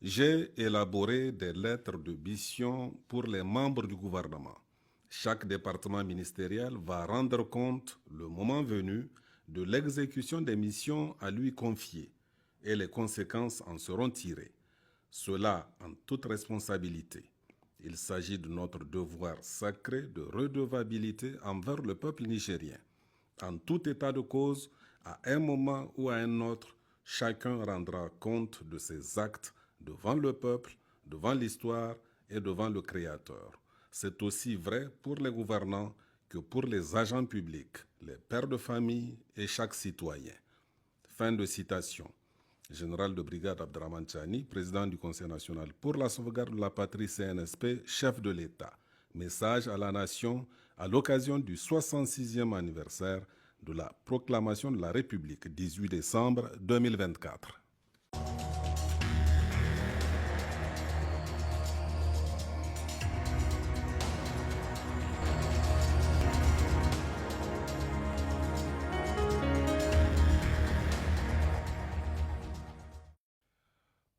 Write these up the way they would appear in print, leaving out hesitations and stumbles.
J'ai élaboré des lettres de mission pour les membres du gouvernement. Chaque département ministériel va rendre compte, le moment venu, de l'exécution des missions à lui confiées et les conséquences en seront tirées. Cela en toute responsabilité. Il s'agit de notre devoir sacré de redevabilité envers le peuple nigérien. En tout état de cause, à un moment ou à un autre, chacun rendra compte de ses actes devant le peuple, devant l'histoire et devant le Créateur. C'est aussi vrai pour les gouvernants que pour les agents publics, les pères de famille et chaque citoyen. Fin de citation. Général de brigade Abdrahman Chani, président du Conseil national pour la sauvegarde de la patrie CNSP, chef de l'État. Message à la nation à l'occasion du 66e anniversaire de la proclamation de la République, 18 décembre 2024.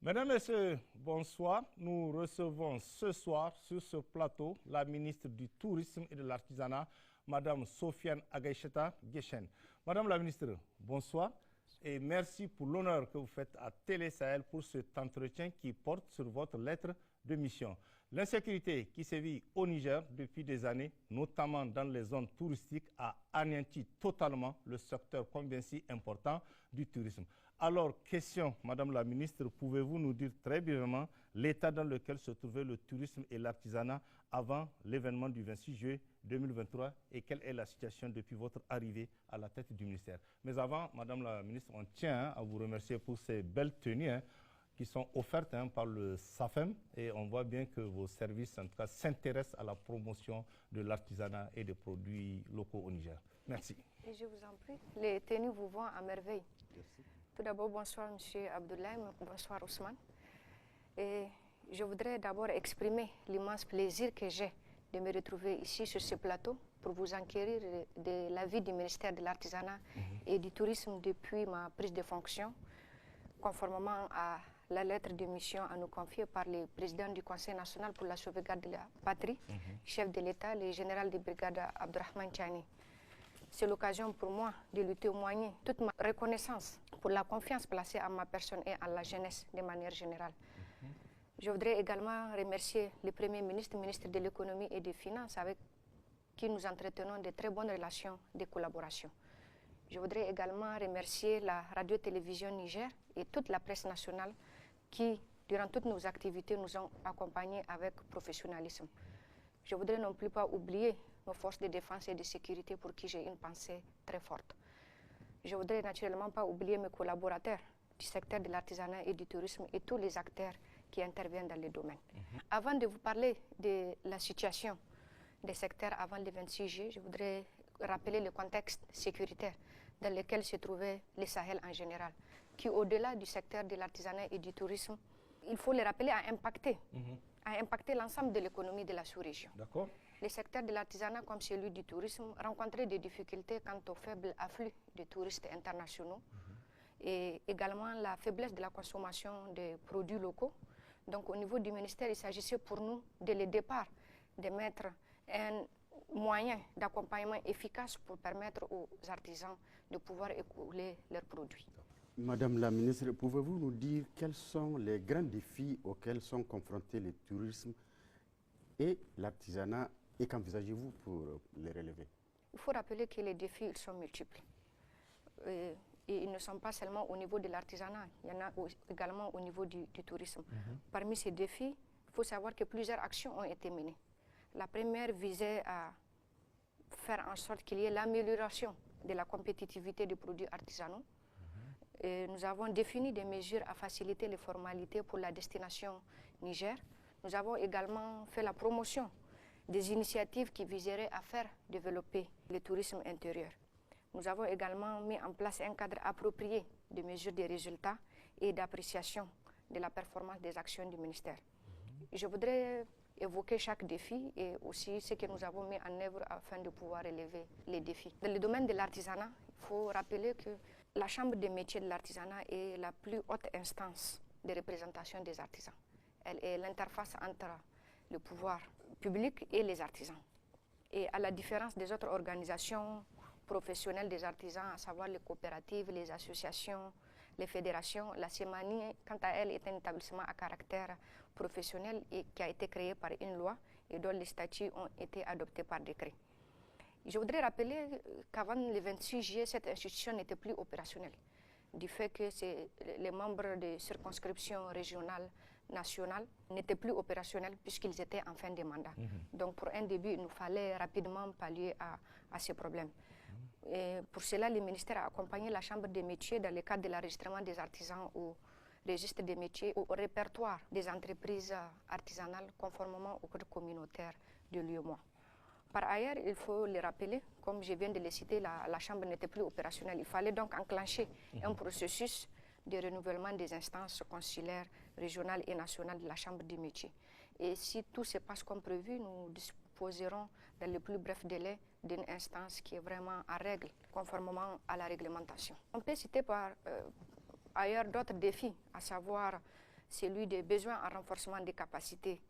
Mesdames, Messieurs, bonsoir. Nous recevons ce soir sur ce plateau la ministre du Tourisme et de l'Artisanat, Madame Sofiane Agaïcheta Guechen. Madame la ministre, bonsoir et merci pour l'honneur que vous faites à Télé Sahel pour cet entretien qui porte sur votre lettre de mission. L'insécurité qui sévit au Niger depuis des années, notamment dans les zones touristiques, a anéanti totalement le secteur combien si important du tourisme. Alors, question, Madame la ministre, pouvez-vous nous dire très brièvement l'état dans lequel se trouvait le tourisme et l'artisanat avant l'événement du 26 juillet 2023 et quelle est la situation depuis votre arrivée à la tête du ministère? Mais avant, Madame la ministre, on tient à vous remercier pour ces belles tenues qui sont offertes par le SAFEM et on voit bien que vos services, en tout cas, s'intéressent à la promotion de l'artisanat et des produits locaux au Niger. Merci. Et je vous en prie, les tenues vous vont à merveille. Merci. Tout d'abord, bonsoir M. Abdoulaye, bonsoir Ousmane. Et je voudrais d'abord exprimer l'immense plaisir que j'ai de me retrouver ici sur ce plateau pour vous enquérir de la vie du ministère de l'Artisanat et du Tourisme depuis ma prise de fonction, conformément à la lettre de mission à nous confier par le président du Conseil national pour la sauvegarde de la patrie, chef de l'État, le général de brigade Abdrahman Chani. C'est l'occasion pour moi de lui témoigner toute ma reconnaissance pour la confiance placée en ma personne et en la jeunesse de manière générale. Je voudrais également remercier le Premier ministre, ministre de l'Économie et des Finances, avec qui nous entretenons de très bonnes relations de collaboration. Je voudrais également remercier la radio-télévision Niger et toute la presse nationale qui, durant toutes nos activités, nous ont accompagnés avec professionnalisme. Je voudrais non plus pas oublier nos forces de défense et de sécurité pour qui j'ai une pensée très forte. Je voudrais naturellement pas oublier mes collaborateurs du secteur de l'artisanat et du tourisme et tous les acteurs qui interviennent dans les domaines. Avant de vous parler de la situation des secteurs avant le 26 juillet, je voudrais rappeler le contexte sécuritaire dans lequel se trouvait le Sahel en général, qui au-delà du secteur de l'artisanat et du tourisme, il faut le rappeler, a impacté l'ensemble de l'économie de la sous-région. D'accord. Les secteurs de l'artisanat comme celui du tourisme rencontraient des difficultés quant au faible afflux de touristes internationaux et également la faiblesse de la consommation des produits locaux. Donc au niveau du ministère, il s'agissait pour nous, dès le départ, de mettre un moyen d'accompagnement efficace pour permettre aux artisans de pouvoir écouler leurs produits. Madame la ministre, pouvez-vous nous dire quels sont les grands défis auxquels sont confrontés le tourisme et l'artisanat et qu'envisagez-vous pour les relever? Il faut rappeler que les défis ils sont multiples. Et ils ne sont pas seulement au niveau de l'artisanat, il y en a également au niveau du tourisme. Parmi ces défis, il faut savoir que plusieurs actions ont été menées. La première visait à faire en sorte qu'il y ait l'amélioration de la compétitivité des produits artisanaux. Et nous avons défini des mesures à faciliter les formalités pour la destination Niger. Nous avons également fait la promotion des initiatives qui viseraient à faire développer le tourisme intérieur. Nous avons également mis en place un cadre approprié de mesure des résultats et d'appréciation de la performance des actions du ministère. Je voudrais évoquer chaque défi et aussi ce que nous avons mis en œuvre afin de pouvoir relever les défis. Dans le domaine de l'artisanat, il faut rappeler que la Chambre des métiers de l'artisanat est la plus haute instance de représentation des artisans. Elle est l'interface entre le pouvoir public et les artisans. Et à la différence des autres organisations professionnelles des artisans, à savoir les coopératives, les associations, les fédérations, la CEMANI, quant à elle, est un établissement à caractère professionnel et qui a été créé par une loi et dont les statuts ont été adoptés par décret. Je voudrais rappeler qu'avant le 26 juillet, cette institution n'était plus opérationnelle, du fait que les membres de circonscriptions régionales, nationales, n'étaient plus opérationnels puisqu'ils étaient en fin de mandat. Donc pour un début, il nous fallait rapidement pallier à ces problèmes. Et pour cela, le ministère a accompagné la Chambre des métiers dans le cadre de l'enregistrement des artisans au registre des métiers, au répertoire des entreprises artisanales conformément au code communautaire de l'UEMOA. Par ailleurs, il faut le rappeler, comme je viens de le citer, la Chambre n'était plus opérationnelle. Il fallait donc enclencher un processus de renouvellement des instances consulaires, régionales et nationales de la Chambre des métiers. Et si tout se passe comme prévu, nous disposerons dans le plus bref délai d'une instance qui est vraiment en règle, conformément à la réglementation. On peut citer par ailleurs d'autres défis, à savoir celui des besoins en renforcement des capacités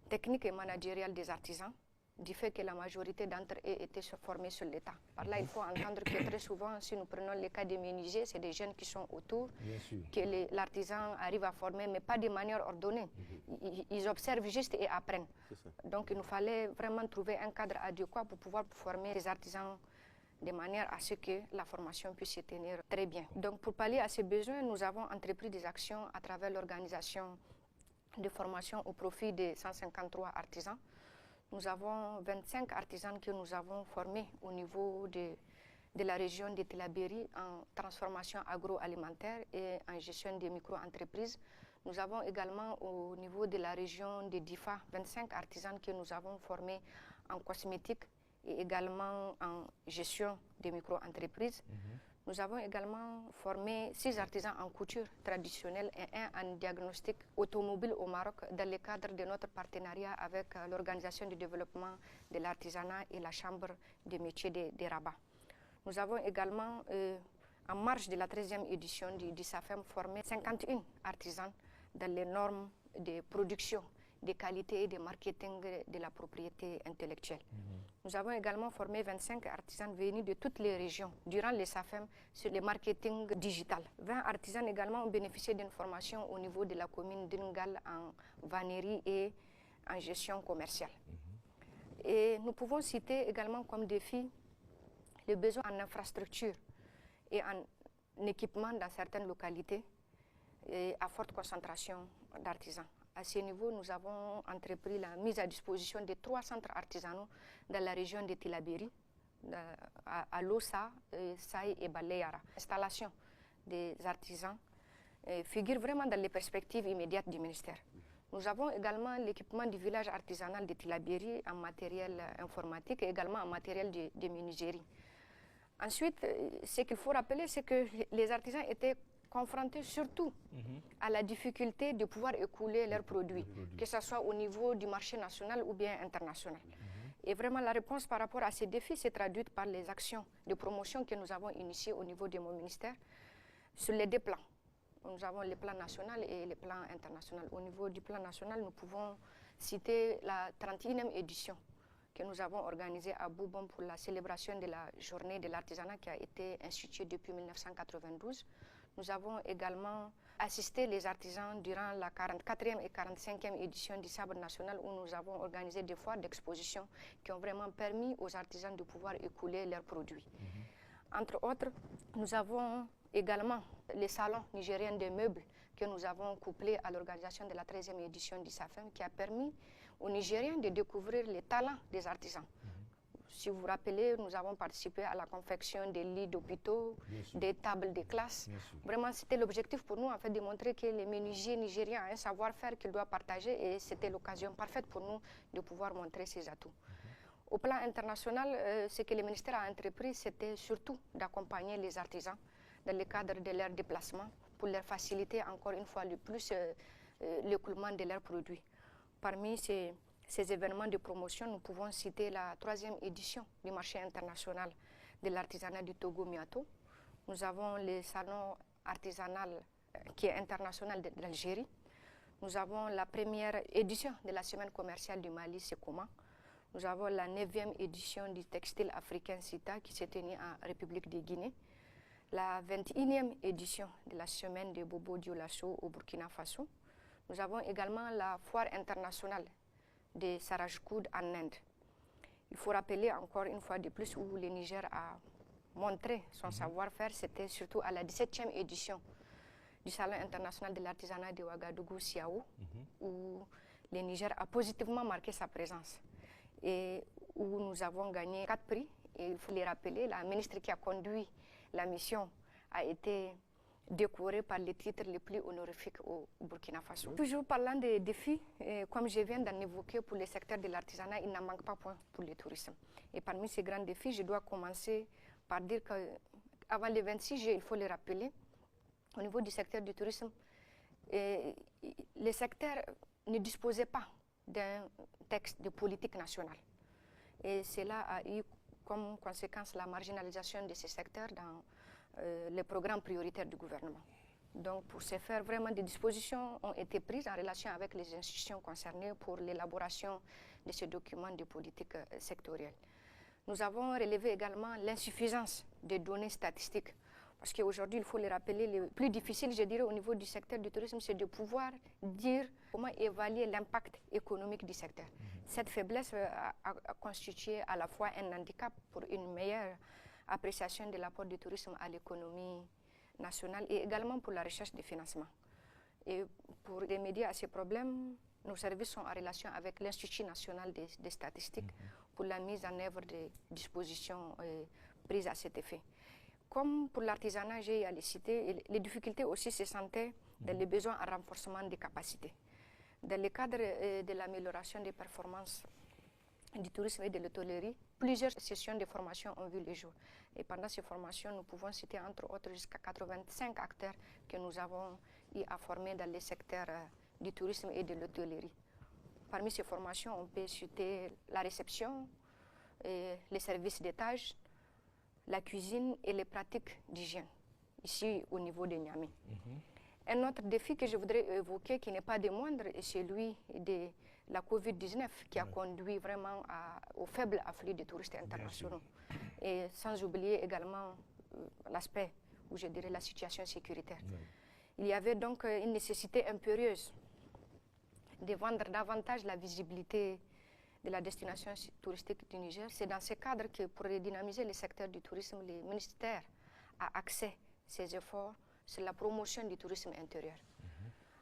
techniques et managériales des artisans, du fait que la majorité d'entre eux étaient formés sur l'État. Par là, il faut entendre que très souvent, si nous prenons le cas des menuisiers, c'est des jeunes qui sont autour, que l'artisan arrive à former, mais pas de manière ordonnée. Ils observent juste et apprennent. Donc, il nous fallait vraiment trouver un cadre adéquat pour pouvoir former les artisans de manière à ce que la formation puisse se tenir très bien. Donc, pour pallier à ces besoins, nous avons entrepris des actions à travers l'organisation de formation au profit de 153 artisans. Nous avons 25 artisans que nous avons formés au niveau de la région de Tillabéri en transformation agroalimentaire et en gestion des micro-entreprises. Nous avons également au niveau de la région de Difa 25 artisans que nous avons formés en cosmétique et également en gestion des micro-entreprises. Nous avons également formé 6 artisans en couture traditionnelle et 1 en diagnostic automobile au Maroc dans le cadre de notre partenariat avec l'Organisation du développement de l'artisanat et la Chambre des métiers de Rabat. Nous avons également, en marge de la 13e édition du SAFEM, formé 51 artisans dans les normes de production, de qualité et de marketing de la propriété intellectuelle. Nous avons également formé 25 artisans venus de toutes les régions durant les SAFEM sur le marketing digital. 20 artisans également ont bénéficié d'une formation au niveau de la commune d'Ingal en vannerie et en gestion commerciale. Et nous pouvons citer également comme défi le besoin en infrastructure et en équipement dans certaines localités et à forte concentration d'artisans. À ce niveau, nous avons entrepris la mise à disposition de 3 centres artisanaux dans la région de Tillabéri, à Lossa, Saï et Baleyara. L'installation des artisans figure vraiment dans les perspectives immédiates du ministère. Nous avons également l'équipement du village artisanal de Tillabéri en matériel informatique et également en matériel de menuiserie. Ensuite, ce qu'il faut rappeler, c'est que les artisans étaient confrontés surtout à la difficulté de pouvoir écouler leurs produits, que ce soit au niveau du marché national ou bien international. Et vraiment, la réponse par rapport à ces défis s'est traduite par les actions de promotion que nous avons initiées au niveau de mon ministère sur les 2 plans. Nous avons le plan national et le plan international. Au niveau du plan national, nous pouvons citer la 31e édition que nous avons organisée à Boubon pour la célébration de la journée de l'artisanat qui a été instituée depuis 1992. Nous avons également assisté les artisans durant la 44e et 45e édition du Sabre national où nous avons organisé des foires d'exposition qui ont vraiment permis aux artisans de pouvoir écouler leurs produits. Entre autres, nous avons également les salons nigériens des meubles que nous avons couplés à l'organisation de la 13e édition du SAFEM qui a permis aux Nigériens de découvrir les talents des artisans. Si vous vous rappelez, nous avons participé à la confection des lits d'hôpitaux, des tables de classe. Vraiment, c'était l'objectif pour nous, en fait, de montrer que les menuisiers nigériens ont un savoir-faire qu'ils doivent partager et c'était l'occasion parfaite pour nous de pouvoir montrer ces atouts. Au plan international, ce que le ministère a entrepris, c'était surtout d'accompagner les artisans dans le cadre de leur déplacement pour leur faciliter encore une fois le plus l'écoulement de leurs produits. Parmi ces événements de promotion, nous pouvons citer la 3e édition du marché international de l'artisanat du Togo Miato. Nous avons le salon artisanal qui est internationale d'Algérie. Nous avons la première édition de la semaine commerciale du Mali, c'est comment. Nous avons la 9e édition du textile africain CITA qui s'est tenue en République de Guinée. La 21e édition de la semaine de Bobo Dioulasso au Burkina Faso. Nous avons également la foire internationale de Sarajkoud en Inde. Il faut rappeler encore une fois de plus où le Niger a montré son savoir-faire, c'était surtout à la 17e édition du Salon international de l'artisanat de Ouagadougou, Siao, où le Niger a positivement marqué sa présence et où nous avons gagné 4 prix. Et il faut les rappeler, la ministre qui a conduit la mission a été décorée par les titres les plus honorifiques au Burkina Faso. Toujours parlant des défis, comme je viens d'en évoquer pour le secteur de l'artisanat, il n'en manque pas point pour le tourisme. Et parmi ces grands défis, je dois commencer par dire qu'avant le 26 juillet, il faut le rappeler, au niveau du secteur du tourisme, le secteur ne disposait pas d'un texte de politique nationale. Et cela a eu comme conséquence la marginalisation de ces secteurs dans les programmes prioritaires du gouvernement. Donc pour ce faire, vraiment des dispositions ont été prises en relation avec les institutions concernées pour l'élaboration de ce document de politique sectorielle. Nous avons relevé également l'insuffisance des données statistiques. Parce qu'aujourd'hui, il faut le rappeler, le plus difficile, je dirais, au niveau du secteur du tourisme, c'est de pouvoir dire comment évaluer l'impact économique du secteur. Cette faiblesse a constitué à la fois un handicap pour une meilleure appréciation de l'apport du tourisme à l'économie nationale et également pour la recherche de financement. Et pour remédier à ces problèmes, nos services sont en relation avec l'Institut national des statistiques pour la mise en œuvre des dispositions prises à cet effet. Comme pour l'artisanat, j'ai à les citer, les difficultés aussi se sentaient dans les besoins en renforcement des capacités. Dans le cadre de l'amélioration des performances du tourisme et de l'hôtellerie, plusieurs sessions de formation ont vu le jour. Et pendant ces formations, nous pouvons citer entre autres jusqu'à 85 acteurs que nous avons eu à former dans les secteurs du tourisme et de l'hôtellerie. Parmi ces formations, on peut citer la réception, les services d'étage, la cuisine et les pratiques d'hygiène, ici au niveau de Niamey. Un autre défi que je voudrais évoquer, qui n'est pas des moindres, est celui de la Covid-19, qui a conduit vraiment au faible afflux de touristes internationaux. Et sans oublier également l'aspect, ou je dirais la situation sécuritaire. Il y avait donc une nécessité impérieuse de vendre davantage la visibilité de la destination touristique du Niger. C'est dans ce cadre que pour redynamiser le secteur du tourisme, le ministère a axé ses efforts sur la promotion du tourisme intérieur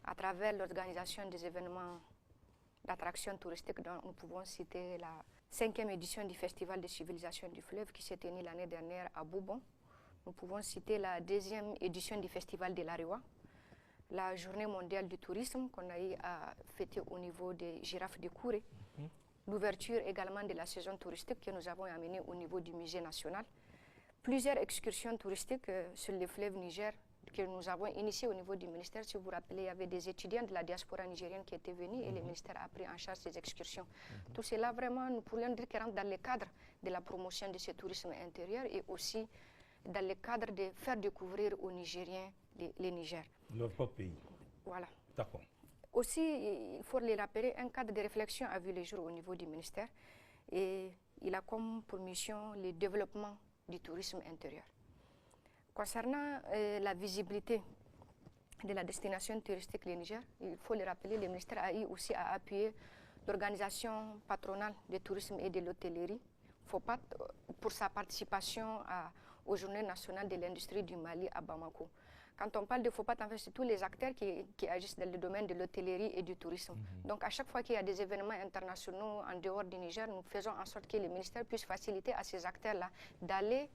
à travers l'organisation des événements d'attractions touristiques dont nous pouvons citer la 5e édition du Festival des civilisations du fleuve qui s'est tenue l'année dernière à Boubon. Nous pouvons citer la 2e édition du Festival de l'Arewa, la Journée mondiale du tourisme qu'on a eu à fêter au niveau des girafes de Kouré, l'ouverture également de la saison touristique que nous avons amenée au niveau du musée national, plusieurs excursions touristiques sur le fleuve Niger que nous avons initiées au niveau du ministère. Si vous vous rappelez, il y avait des étudiants de la diaspora nigérienne qui étaient venus et le ministère a pris en charge ces excursions. Tout cela, vraiment, nous pourrions dire qu'il rentre dans le cadre de la promotion de ce tourisme intérieur et aussi dans le cadre de faire découvrir aux Nigériens les Niger. Leur propre pays. Voilà. D'accord. Aussi, il faut le rappeler, un cadre de réflexion a vu le jour au niveau du ministère et il a comme pour mission le développement du tourisme intérieur. Concernant la visibilité de la destination touristique du Niger, il faut le rappeler, le ministère a eu aussi à appuyer l'organisation patronale de tourisme et de l'hôtellerie, FOPAT, pour sa participation aux Journées nationales de l'industrie du Mali à Bamako. Quand on parle de FOPAT, en fait, c'est tous les acteurs qui agissent dans le domaine de l'hôtellerie et du tourisme. Donc, à chaque fois qu'il y a des événements internationaux en dehors du Niger, nous faisons en sorte que le ministère puisse faciliter à ces acteurs-là d'aller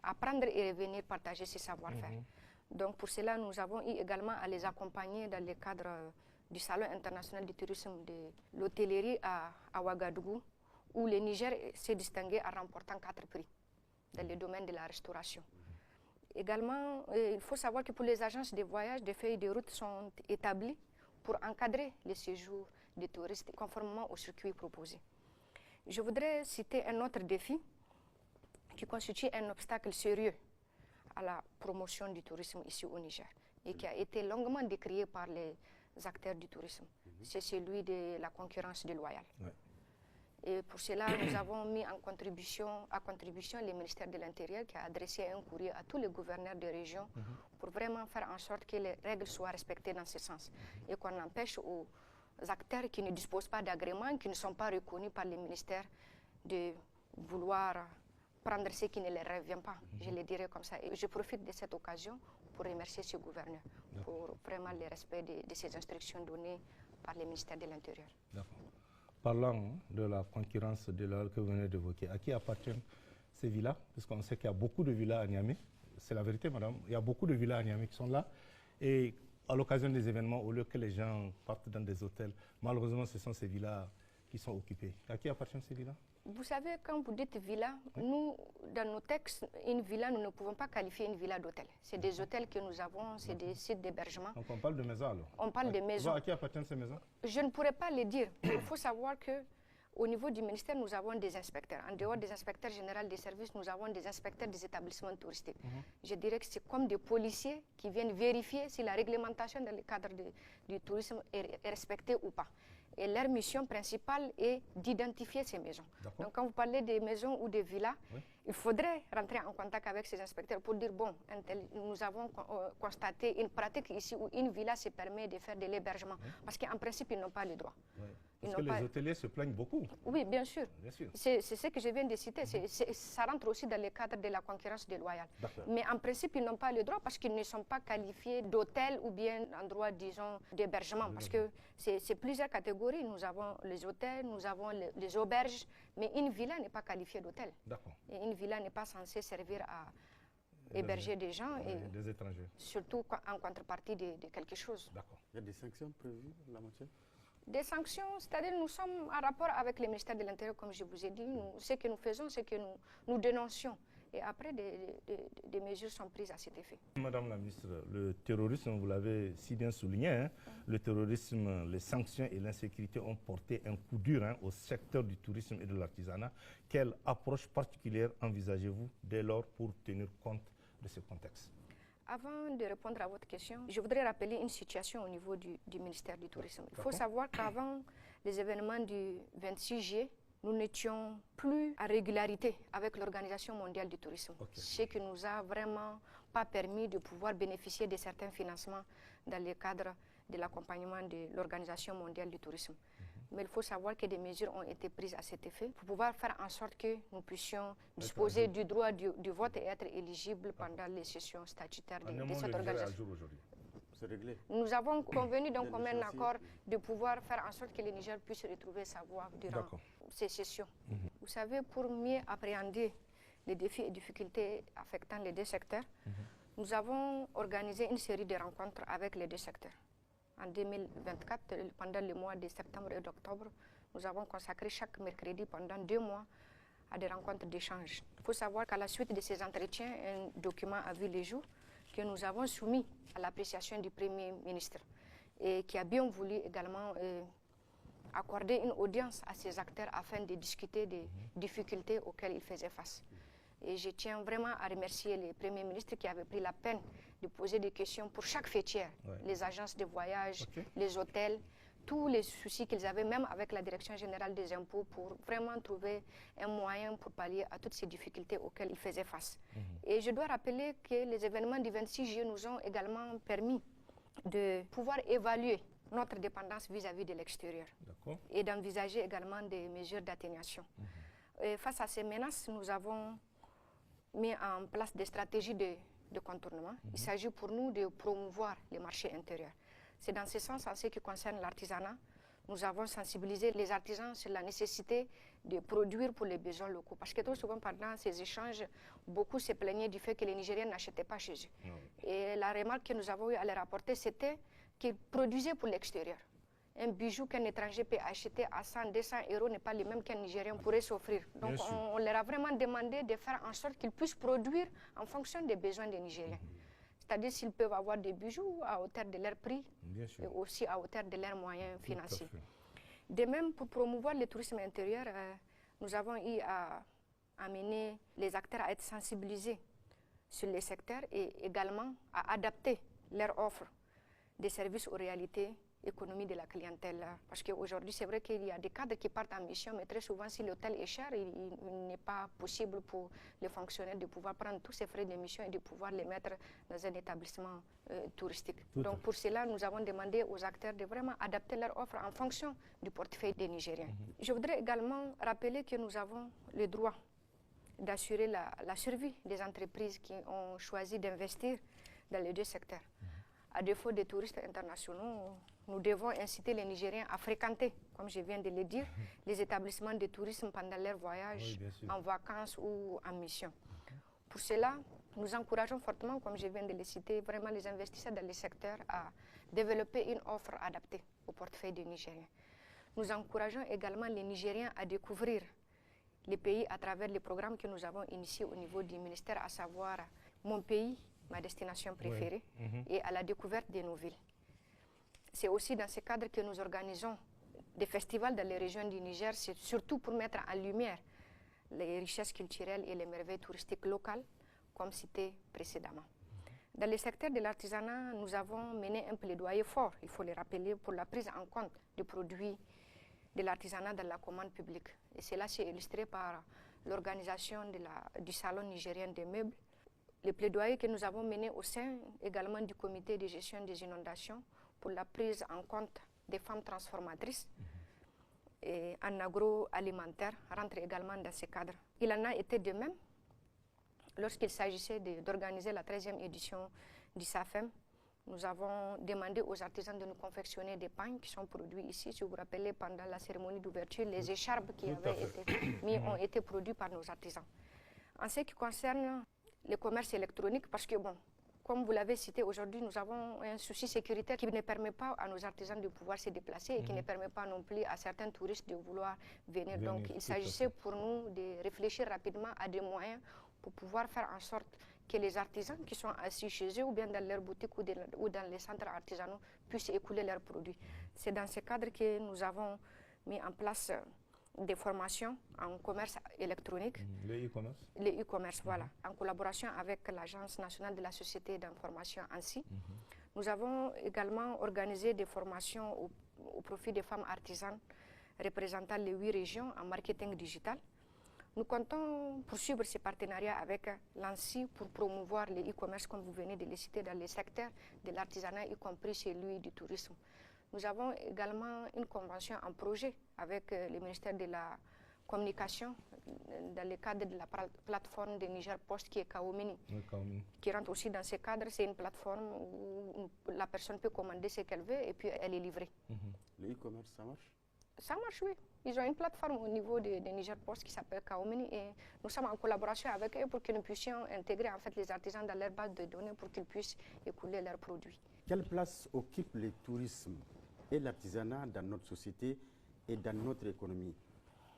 apprendre et revenir partager ses savoir-faire. Donc, pour cela, nous avons eu également à les accompagner dans le cadre du Salon international du tourisme de l'hôtellerie à Ouagadougou, où le Niger s'est distingué en remportant 4 prix dans le domaine de la restauration. Également, il faut savoir que pour les agences de voyage, des feuilles de route sont établies pour encadrer les séjours des touristes conformément au circuit proposé. Je voudrais citer un autre défi qui constitue un obstacle sérieux à la promotion du tourisme ici au Niger. et qui a été longuement décrié par les acteurs du tourisme. C'est celui de la concurrence déloyale. Ouais. Et pour cela, nous avons mis à contribution le ministère de l'Intérieur qui a adressé un courrier à tous les gouverneurs de région pour vraiment faire en sorte que les règles soient respectées dans ce sens et qu'on empêche aux acteurs qui ne disposent pas d'agrément, qui ne sont pas reconnus par les ministères, de vouloir prendre ce qui ne leur revient pas, je le dirais comme ça. Et je profite de cette occasion pour remercier ce gouverneur pour vraiment le respect de ces instructions données par le ministère de l'Intérieur. Parlant de la concurrence déloyale que vous venez d'évoquer, à qui appartiennent ces villas? Parce qu'on sait qu'il y a beaucoup de villas à Niamey. C'est la vérité, madame. Il y a beaucoup de villas à Niamey qui sont là. Et à l'occasion des événements, au lieu que les gens partent dans des hôtels, malheureusement, ce sont ces villas qui sont occupées. À qui appartiennent ces villas? Vous savez, quand vous dites villa, nous, dans nos textes, une villa, nous ne pouvons pas qualifier une villa d'hôtel. C'est des hôtels que nous avons, c'est des sites d'hébergement. Donc on parle de maisons alors? On parle de maisons. À qui appartiennent ces maisons? Je ne pourrais pas le dire. Il faut savoir qu'au niveau du ministère, nous avons des inspecteurs. En dehors des inspecteurs généraux des services, nous avons des inspecteurs des établissements touristiques. Je dirais que c'est comme des policiers qui viennent vérifier si la réglementation dans le cadre du tourisme est respectée ou pas. Et leur mission principale est d'identifier ces maisons. Donc quand vous parlez des maisons ou des villas, il faudrait rentrer en contact avec ces inspecteurs pour dire, bon, nous avons constaté une pratique ici où une villa se permet de faire de l'hébergement. Parce qu'en principe, ils n'ont pas le droit. Parce que les hôteliers se plaignent beaucoup. Oui, bien sûr. Bien sûr. C'est ce que je viens de citer. Ça rentre aussi dans le cadre de la concurrence déloyale. Mais en principe, ils n'ont pas le droit parce qu'ils ne sont pas qualifiés d'hôtel ou bien endroit, disons, d'hébergement. Parce que c'est plusieurs catégories. Nous avons les hôtels, nous avons les auberges, mais une villa n'est pas qualifiée d'hôtel. Et une villa n'est pas censée servir à héberger des gens et des étrangers. Surtout en contrepartie de quelque chose. Il y a des sanctions prévues en la matière? Des sanctions, c'est-à-dire nous sommes en rapport avec le ministère de l'Intérieur, comme je vous ai dit. Ce que nous faisons, c'est que nous dénoncions. Et après, des mesures sont prises à cet effet. Madame la ministre, le terrorisme, vous l'avez si bien souligné, hein, le terrorisme, les sanctions et l'insécurité ont porté un coup dur au secteur du tourisme et de l'artisanat. Quelle approche particulière envisagez-vous dès lors pour tenir compte de ce contexte? Avant de répondre à votre question, je voudrais rappeler une situation au niveau du ministère du Tourisme. Il faut savoir qu'avant les événements du 26 juillet, nous n'étions plus à régularité avec l'Organisation mondiale du tourisme. Ce qui nous a vraiment pas permis de pouvoir bénéficier de certains financements dans le cadre de l'accompagnement de l'Organisation mondiale du tourisme. Mais il faut savoir que des mesures ont été prises à cet effet pour pouvoir faire en sorte que nous puissions disposer du droit du vote et être éligibles pendant les sessions statutaires de cette organisation. C'est réglé. Nous avons convenu d'un commun accord de pouvoir faire en sorte que le Niger puisse retrouver sa voie durant ces sessions. Vous savez, pour mieux appréhender les défis et difficultés affectant les deux secteurs, nous avons organisé une série de rencontres avec les deux secteurs. En 2024, pendant le mois de septembre et d'octobre, nous avons consacré chaque mercredi pendant 2 mois à des rencontres d'échange. Il faut savoir qu'à la suite de ces entretiens, un document a vu le jour que nous avons soumis à l'appréciation du Premier ministre et qui a bien voulu également accorder une audience à ces acteurs afin de discuter des difficultés auxquelles ils faisaient face. Et je tiens vraiment à remercier le Premier ministre qui avait pris la peine de poser des questions pour chaque fêtière, les agences de voyage, les hôtels, tous les soucis qu'ils avaient, même avec la Direction générale des impôts, pour vraiment trouver un moyen pour pallier à toutes ces difficultés auxquelles ils faisaient face. Et je dois rappeler que les événements du 26 juillet nous ont également permis de pouvoir évaluer notre dépendance vis-à-vis de l'extérieur et d'envisager également des mesures d'atténuation. Face à ces menaces, nous avons mis en place des stratégies de contournement. Il s'agit pour nous de promouvoir les marchés intérieurs. C'est dans ce sens, en ce qui concerne l'artisanat, nous avons sensibilisé les artisans sur la nécessité de produire pour les besoins locaux. Parce que trop souvent, pendant ces échanges, beaucoup se plaignaient du fait que les Nigériens n'achetaient pas chez eux. Et la remarque que nous avons eu à leur apporter, c'était qu'ils produisaient pour l'extérieur. Un bijou qu'un étranger peut acheter à 100, 200 euros n'est pas le même qu'un Nigérien pourrait s'offrir. Donc on leur a vraiment demandé de faire en sorte qu'ils puissent produire en fonction des besoins des Nigériens. C'est-à-dire s'ils peuvent avoir des bijoux à hauteur de leur prix et aussi à hauteur de leurs moyens financiers. De même, pour promouvoir le tourisme intérieur, nous avons eu à amener les acteurs à être sensibilisés sur les secteurs et également à adapter leur offre des services aux réalités économiques de la clientèle. Parce qu'aujourd'hui, c'est vrai qu'il y a des cadres qui partent en mission, mais très souvent, si l'hôtel est cher, il n'est pas possible pour les fonctionnaires de pouvoir prendre tous ces frais de mission et de pouvoir les mettre dans un établissement touristique. Donc pour cela, nous avons demandé aux acteurs de vraiment adapter leur offre en fonction du portefeuille des Nigériens. Je voudrais également rappeler que nous avons le droit d'assurer la survie des entreprises qui ont choisi d'investir dans les deux secteurs. À défaut des touristes internationaux, nous devons inciter les Nigériens à fréquenter, comme je viens de le dire, les établissements de tourisme pendant leur voyage, en vacances ou en mission. Pour cela, nous encourageons fortement, comme je viens de le citer, vraiment les investisseurs dans les secteurs à développer une offre adaptée au portefeuille des Nigériens. Nous encourageons également les Nigériens à découvrir les pays à travers les programmes que nous avons initiés au niveau du ministère, à savoir Mon pays, ma destination préférée, et à la découverte de nos villes. C'est aussi dans ce cadre que nous organisons des festivals dans les régions du Niger, c'est surtout pour mettre en lumière les richesses culturelles et les merveilles touristiques locales, comme cité précédemment. Dans le secteur de l'artisanat, nous avons mené un plaidoyer fort, il faut le rappeler, pour la prise en compte des produits de l'artisanat dans la commande publique. Et cela s'est illustré par l'organisation du Salon nigérien des meubles, le plaidoyer que nous avons mené au sein également du comité de gestion des inondations pour la prise en compte des femmes transformatrices et en agroalimentaire rentre également dans ce cadre. Il en a été de même lorsqu'il s'agissait d'organiser la 13e édition du SAFEM. Nous avons demandé aux artisans de nous confectionner des pagnes qui sont produits ici. Si vous vous rappelez, pendant la cérémonie d'ouverture, les écharpes qui avaient été mis ont été produits par nos artisans. En ce qui concerne le commerce électronique, parce que, bon, comme vous l'avez cité, aujourd'hui, nous avons un souci sécuritaire qui ne permet pas à nos artisans de pouvoir se déplacer et qui ne permet pas non plus à certains touristes de vouloir venir. Donc, il s'agissait pour nous de réfléchir rapidement à des moyens pour pouvoir faire en sorte que les artisans qui sont assis chez eux ou bien dans leurs boutiques ou dans les centres artisanaux puissent écouler leurs produits. C'est dans ce cadre que nous avons mis en place des formations en commerce électronique. Le e-commerce. Le e-commerce, voilà, en collaboration avec l'Agence nationale de la société d'information ANSSI. Nous avons également organisé des formations au profit des femmes artisanes représentant les 8 régions en marketing digital. Nous comptons poursuivre ces partenariats avec l'ANSSI pour promouvoir le e-commerce, comme vous venez de le citer, dans les secteurs de l'artisanat, y compris celui du tourisme. Nous avons également une convention en projet avec le ministère de la Communication dans le cadre de la plateforme de Niger Post qui est Kaomini, qui rentre aussi dans ce cadre. C'est une plateforme où la personne peut commander ce qu'elle veut et puis elle est livrée. Le e-commerce, ça marche? Ça marche, oui. Ils ont une plateforme au niveau de Niger Post qui s'appelle Kaomini et nous sommes en collaboration avec eux pour que nous puissions intégrer en fait les artisans dans leur base de données pour qu'ils puissent écouler leurs produits. Quelle place occupe le tourisme et l'artisanat dans notre société et dans notre économie?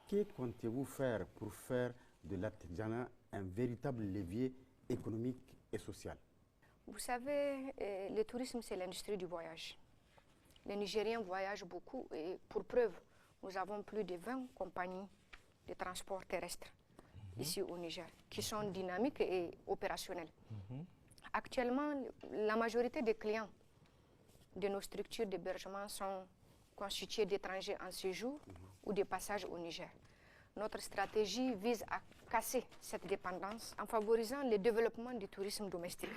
Que comptez-vous faire pour faire de l'artisanat un véritable levier économique et social? Vous savez, le tourisme, c'est l'industrie du voyage. Les Nigériens voyagent beaucoup et pour preuve, nous avons plus de 20 compagnies de transport terrestre ici au Niger qui sont dynamiques et opérationnelles. Actuellement, la majorité des clients de nos structures d'hébergement sont constitués d'étrangers en séjour ou de passage au Niger. Notre stratégie vise à casser cette dépendance en favorisant le développement du tourisme domestique.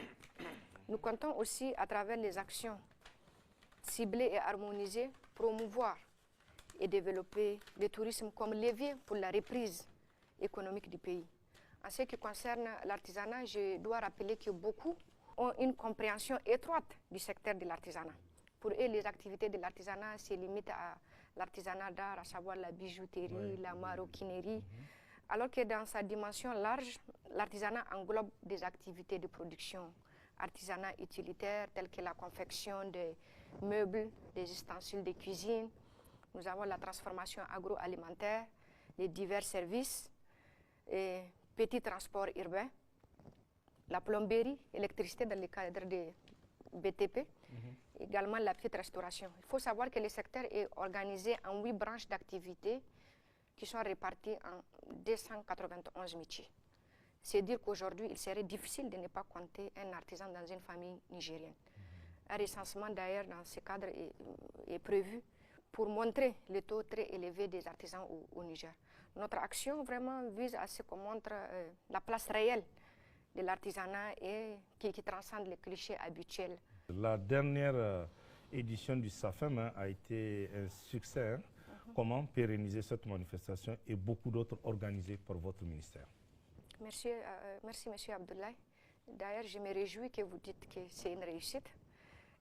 Nous comptons aussi, à travers les actions ciblées et harmonisées, promouvoir et développer le tourisme comme levier pour la reprise économique du pays. En ce qui concerne l'artisanat, je dois rappeler que beaucoup ont une compréhension étroite du secteur de l'artisanat. Pour eux, les activités de l'artisanat se limitent à l'artisanat d'art, à savoir la bijouterie, la maroquinerie, alors que dans sa dimension large, l'artisanat englobe des activités de production, artisanat utilitaire telles que la confection de meubles, des ustensiles de cuisine. Nous avons la transformation agroalimentaire, les divers services, et petits transports urbains, la plomberie, l'électricité dans le cadre des BTP, également la petite restauration. Il faut savoir que le secteur est organisé en 8 branches d'activité qui sont réparties en 291 métiers. C'est dire qu'aujourd'hui, il serait difficile de ne pas compter un artisan dans une famille nigérienne. Un recensement d'ailleurs dans ce cadre est prévu pour montrer le taux très élevé des artisans au Niger. Notre action vraiment vise à ce qu'on montre la place réelle de l'artisanat et qui transcende les clichés habituels. La dernière édition du SAFEM a été un succès. Comment pérenniser cette manifestation et beaucoup d'autres organisées par votre ministère? Merci, M. Abdoulaye. D'ailleurs, je me réjouis que vous dites que c'est une réussite.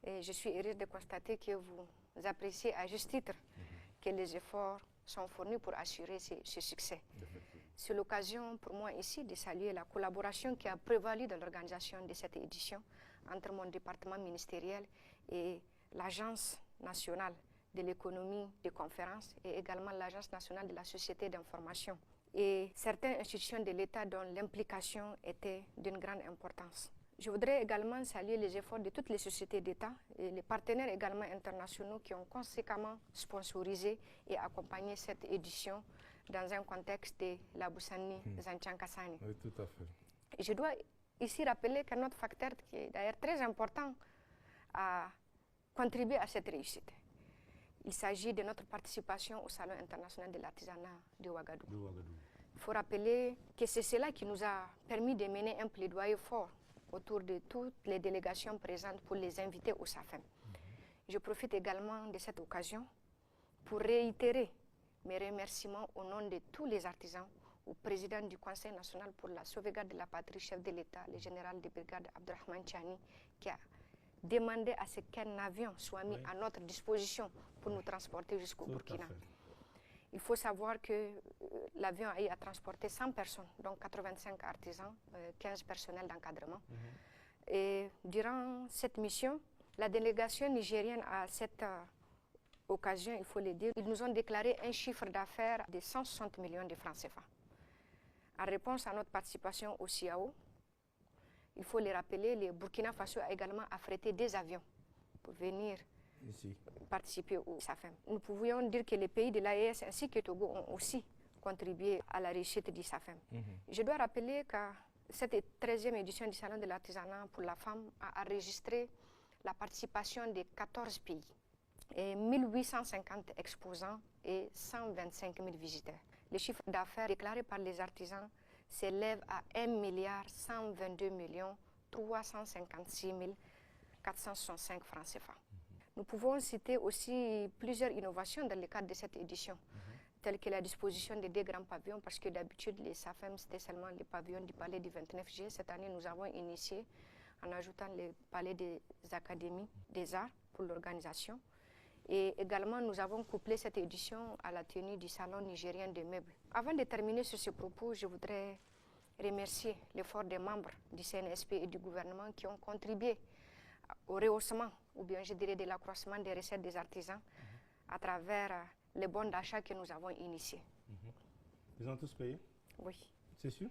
Et je suis heureuse de constater que vous appréciez à juste titre que les efforts sont fournis pour assurer ce succès. C'est l'occasion pour moi ici de saluer la collaboration qui a prévalu dans l'organisation de cette édition entre mon département ministériel et l'Agence nationale de l'économie des conférences et également l'Agence nationale de la société d'information et certaines institutions de l'État dont l'implication était d'une grande importance. Je voudrais également saluer les efforts de toutes les sociétés d'État et les partenaires également internationaux qui ont conséquemment sponsorisé et accompagné cette édition dans un contexte de la Boussani Zanchan-Kassani. Oui, tout à fait. Je dois ici rappeler qu'un autre facteur qui est d'ailleurs très important a contribué à cette réussite. Il s'agit de notre participation au Salon international de l'artisanat de Ouagadougou. Il faut rappeler que c'est cela qui nous a permis de mener un plaidoyer fort autour de toutes les délégations présentes pour les inviter au SAFEM. Je profite également de cette occasion pour réitérer mes remerciements au nom de tous les artisans au président du Conseil national pour la sauvegarde de la patrie, chef de l'État, le général de brigade Abdourahmane Tchani, qui a demandé à ce qu'un avion soit mis à notre disposition pour nous transporter jusqu'au Burkina. Il faut savoir que l'avion a eu à transporter 100 personnes, donc 85 artisans, 15 personnels d'encadrement. Et durant cette mission, la délégation nigérienne à cette occasion, il faut le dire, ils nous ont déclaré un chiffre d'affaires de 160 millions de francs CFA. En réponse à notre participation au CIAO, il faut le rappeler, le Burkina Faso a également affrété des avions pour venir participer au SAFEM. Nous pouvions dire que les pays de l'AES ainsi que Togo ont aussi contribué à la réussite du SAFEM. Je dois rappeler que cette 13e édition du Salon de l'artisanat pour la femme a enregistré la participation de 14 pays, et 1850 exposants et 125 000 visiteurs. Le chiffre d'affaires déclaré par les artisans s'élève à 1,122 356 465 francs CFA. Nous pouvons citer aussi plusieurs innovations dans le cadre de cette édition, telles que la disposition de 2 grands pavillons, parce que d'habitude, les SAFEM, c'était seulement les pavillons du palais du 29 juillet. Cette année, nous avons initié en ajoutant le palais des académies des arts pour l'organisation. Et également, nous avons couplé cette édition à la tenue du Salon nigérien des meubles. Avant de terminer sur ce propos, je voudrais remercier l'effort des membres du CNSP et du gouvernement qui ont contribué au rehaussement, ou bien je dirais de l'accroissement des recettes des artisans à travers les bons d'achat que nous avons initiés. Ils ont tous payé? Oui. C'est sûr?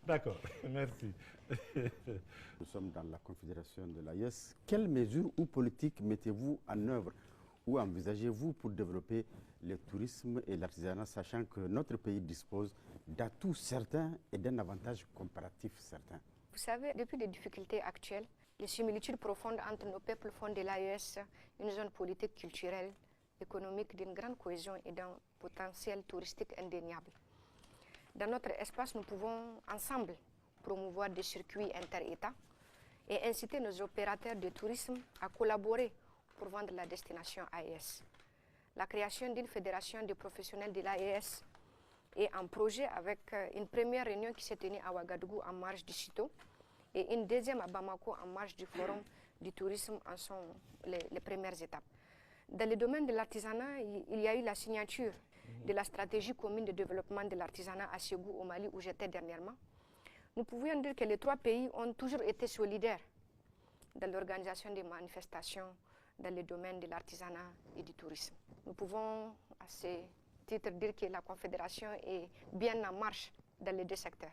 D'accord, merci. Nous sommes dans la confédération de l'AES. Quelles mesures ou politiques mettez-vous en œuvre ou envisagez-vous pour développer le tourisme et l'artisanat, sachant que notre pays dispose d'atouts certains et d'un avantage comparatif certain? Vous savez, depuis les difficultés actuelles, les similitudes profondes entre nos peuples font de l'AES une zone politique, culturelle, économique d'une grande cohésion et d'un potentiel touristique indéniable. Dans notre espace, nous pouvons ensemble promouvoir des circuits inter-États et inciter nos opérateurs de tourisme à collaborer pour vendre la destination AES. La création d'une fédération de professionnels de l'AES est en projet avec une première réunion qui s'est tenue à Ouagadougou en marge du CITO et une deuxième à Bamako en marge du Forum du tourisme en sont les premières étapes. Dans le domaine de l'artisanat, il y a eu la signature de la stratégie commune de développement de l'artisanat à Ségou au Mali où j'étais dernièrement. Nous pouvions dire que les 3 pays ont toujours été solidaires dans l'organisation des manifestations dans le domaine de l'artisanat et du tourisme. Nous pouvons à ce titre dire que la Confédération est bien en marche dans les 2 secteurs.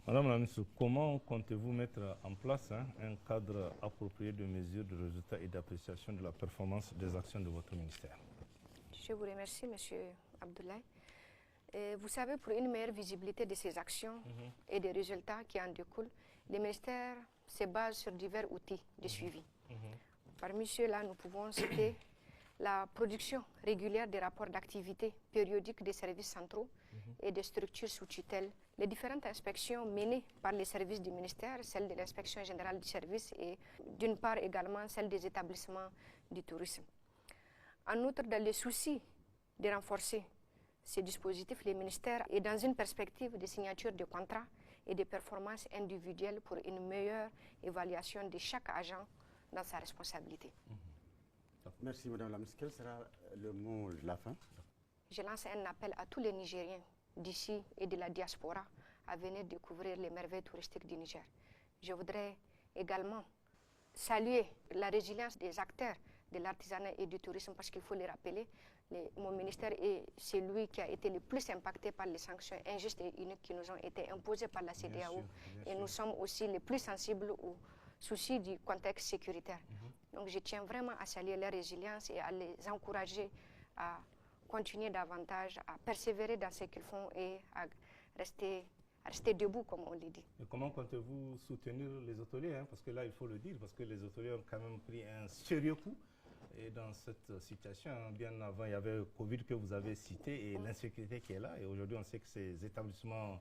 Madame la ministre, comment comptez-vous mettre en place un cadre approprié de mesures de résultats et d'appréciation de la performance des actions de votre ministère? Je vous remercie, M. Abdoulaye. Vous savez, pour une meilleure visibilité de ces actions et des résultats qui en découlent, le ministère se base sur divers outils de suivi. Parmi ceux-là, nous pouvons citer la production régulière des rapports d'activité périodiques des services centraux et des structures sous tutelle, les différentes inspections menées par les services du ministère, celle de l'inspection générale du service et d'une part également celle des établissements du tourisme. En outre, dans le souci de renforcer ces dispositifs, le ministère est dans une perspective de signature de contrats et de performances individuelles pour une meilleure évaluation de chaque agent dans sa responsabilité. Merci Madame la Ministre. Quel sera le mot de la fin? Je lance un appel à tous les Nigériens d'ici et de la diaspora à venir découvrir les merveilles touristiques du Niger. Je voudrais également saluer la résilience des acteurs de l'artisanat et du tourisme parce qu'il faut les rappeler. Mon ministère est celui qui a été le plus impacté par les sanctions injustes et uniques qui nous ont été imposées par la CEDEAO. Et nous sommes aussi les plus sensibles aux soucis du contexte sécuritaire. Donc je tiens vraiment à saluer leur résilience et à les encourager à continuer davantage, à persévérer dans ce qu'ils font et à rester debout, comme on le dit. Et comment comptez-vous soutenir les hôteliers, hein? Parce que là, il faut le dire, parce que les hôteliers ont quand même pris un sérieux coup. Et dans cette situation, bien avant, il y avait le Covid que vous avez cité et l'insécurité qui est là. Et aujourd'hui, on sait que ces établissements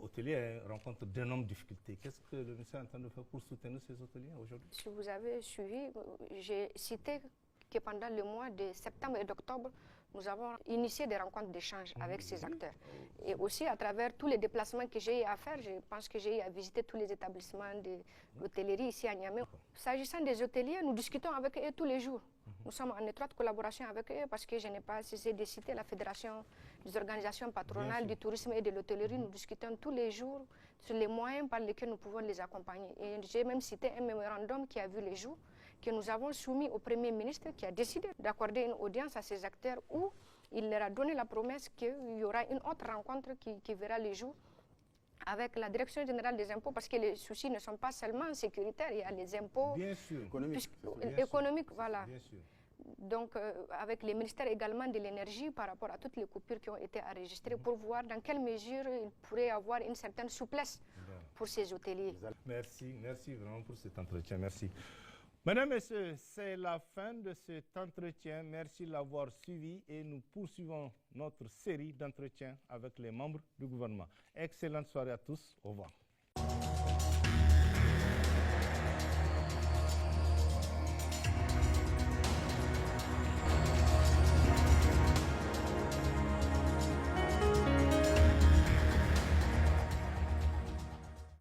hôteliers rencontrent d'énormes difficultés. Qu'est-ce que le ministère est en train de faire pour soutenir ces hôteliers aujourd'hui? Si vous avez suivi, j'ai cité que pendant le mois de septembre et d'octobre, nous avons initié des rencontres d'échange avec ces acteurs. Et aussi à travers tous les déplacements que j'ai eu à faire, je pense que j'ai eu à visiter tous les établissements de l'hôtellerie ici à Niamey. S'agissant des hôteliers, nous discutons avec eux tous les jours. Nous sommes en étroite collaboration avec eux parce que je n'ai pas cessé de citer la Fédération des organisations patronales du tourisme et de l'hôtellerie. Nous discutons tous les jours sur les moyens par lesquels nous pouvons les accompagner. Et j'ai même cité un mémorandum qui a vu les jours, que nous avons soumis au Premier ministre qui a décidé d'accorder une audience à ces acteurs où il leur a donné la promesse qu'il y aura une autre rencontre qui verra les jours avec la Direction générale des impôts, parce que les soucis ne sont pas seulement sécuritaires, il y a les impôts économiques, voilà. Bien sûr. Donc avec les ministères également de l'énergie par rapport à toutes les coupures qui ont été enregistrées pour voir dans quelle mesure il pourrait y avoir une certaine souplesse pour ces hôteliers. Merci vraiment pour cet entretien, merci. Mesdames et messieurs, c'est la fin de cet entretien. Merci de l'avoir suivi et nous poursuivons notre série d'entretiens avec les membres du gouvernement. Excellente soirée à tous. Au revoir.